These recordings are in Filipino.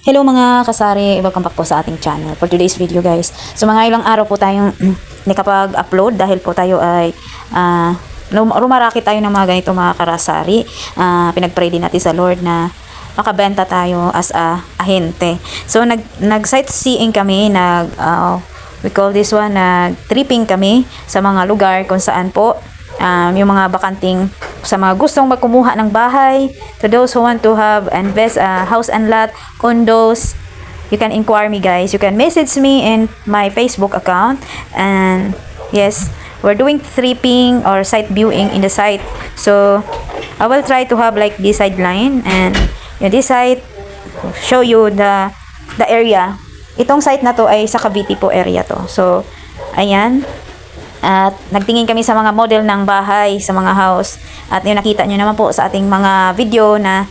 Hello mga kasari, welcome back po sa ating channel for today's video guys. So mga ilang araw po tayong nakapag-upload dahil po tayo ay rumarakit tayo ng mga ganito mga karasari. Pinag-pray din natin sa Lord na makabenta tayo as a ahente. So nag-sightseeing kami, we call this one, tripping kami sa mga lugar kung saan po yung mga bakanting sa mga gustong magkumuha ng bahay, to those who want to have invest house and lot, condos, you can inquire me guys. You can message me in my Facebook account. And yes, we're doing tripping or site viewing in the site. So I will try to have like this sideline, and this site show you the area. Itong site na to ay sa Cavite po area to. So ayan. At nagtingin kami sa mga model ng bahay, sa mga house. At yung nakita nyo naman po sa ating mga video na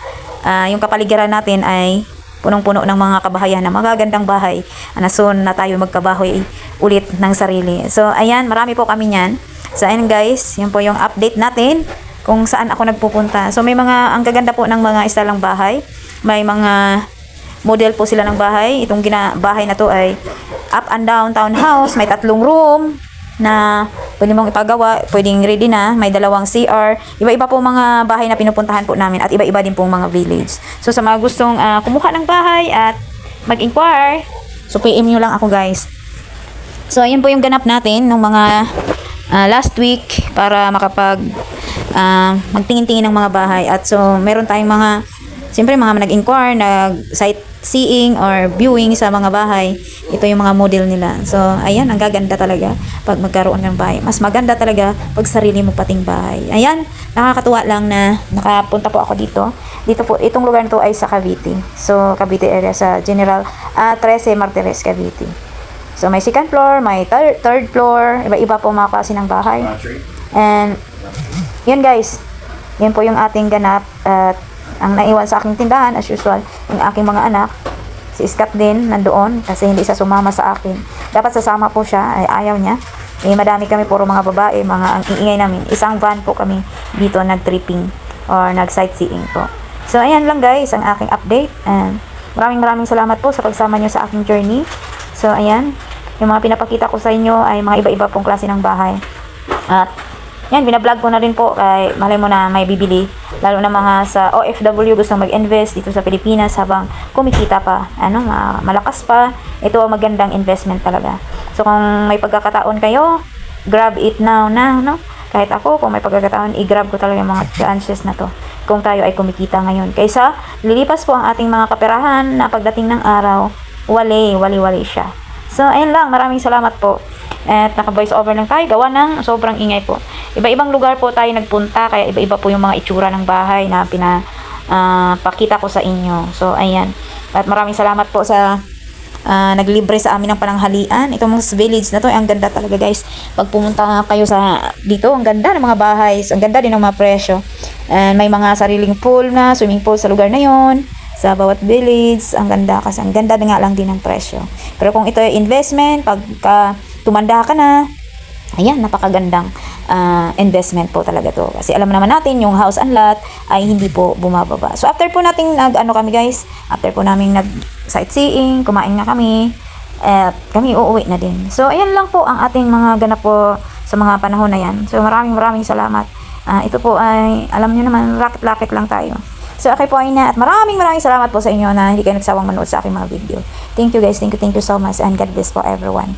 yung kapaligiran natin ay punong-puno ng mga kabahayan na magagandang bahay. Na soon na tayo magkabahoy ulit ng sarili. So ayan, marami po kami niyan. So ayan guys, yun po yung update natin kung saan ako nagpupunta. So may mga, ang gaganda po ng mga istalang bahay. May mga model po sila ng bahay. Itong bahay na to ay up and down townhouse. May 3 room na pwede mong ipagawa, pwedeng ready na, may 2 CR, iba-iba po mga bahay na pinupuntahan po namin at iba-iba din pong mga village. So sa mga gustong kumuha ng bahay at mag-inquire, so PM nyo lang ako guys. So ayun po yung ganap natin ng mga last week para makapag magtingin-tingin ng mga bahay. At so meron tayong mga, siyempre mga nag-inquire, nag-sightseeing or viewing sa mga bahay. Ito yung mga model nila. So, ayan, ang gaganda talaga pag magkaroon ng bahay. Mas maganda talaga pag sarili mo pating bahay. Ayan, nakakatuwa lang na nakapunta po ako dito. Dito po, itong lugar na to ay sa Cavite. So, Cavite area sa General 13 Martires, Cavite. So, may 2nd floor, may 3rd floor, iba-iba po mga klase ng bahay. And, yun guys, yun po yung ating ganap. At ang naiwan sa aking tindahan, as usual, yung aking mga anak, si Scott din nandoon kasi hindi siya sumama sa akin. Dapat sasama po siya, ay ayaw niya. Madami kami, puro mga babae, ang iingay namin. Isang van po kami dito nag-tripping or nag-sightseeing po. So ayan lang guys, ang aking update. And maraming salamat po sa pagsama niyo sa aking journey. So ayan, yung mga pinapakita ko sa inyo ay mga iba-iba pong klase ng bahay. At yan, binablog ko na rin po kay malay mo na may bibili. Lalo na mga sa OFW gustong mag-invest dito sa Pilipinas habang kumikita pa, malakas pa. Ito ang magandang investment talaga. So kung may pagkakataon kayo, grab it now na, no? Kahit ako, kung may pagkakataon, i-grab ko talaga yung mga chances na to. Kung tayo ay kumikita ngayon. Kaysa lilipas po ang ating mga kaperahan na pagdating ng araw, wali siya. So ayun lang, maraming salamat po. At naka-voice over lang tayo, gawa ng sobrang ingay po. Iba-ibang lugar po tayo nagpunta, kaya iba-iba po yung mga itsura ng bahay na pinapakita ko sa inyo. So, ayan. At maraming salamat po sa naglibre sa amin ng pananghalian. Itong village na to, ang ganda talaga guys. Pag pumunta kayo sa dito, ang ganda ng mga bahay. So, ang ganda din ng mga presyo. And may mga sariling pool na, swimming pool sa lugar na yon. Sa bawat village, ang ganda kasi ang ganda nga lang din ng presyo. Pero kung ito ay investment, pagka tumanda ka na, ayan, napakagandang investment po talaga to. Kasi alam naman natin, yung house and lot ay hindi po bumababa. So after po nating kami guys, after po namin nag-sightseeing, kumain na kami, at kami uuwi na din. So ayan lang po ang ating mga ganap po sa mga panahon na yan. So maraming salamat. Ito po ay, alam nyo naman, lakit lang tayo. So, okay po ay na, at maraming salamat po sa inyo na hindi kayo nagsawang manood sa aking mga video. Thank you guys, thank you so much, and God bless po everyone.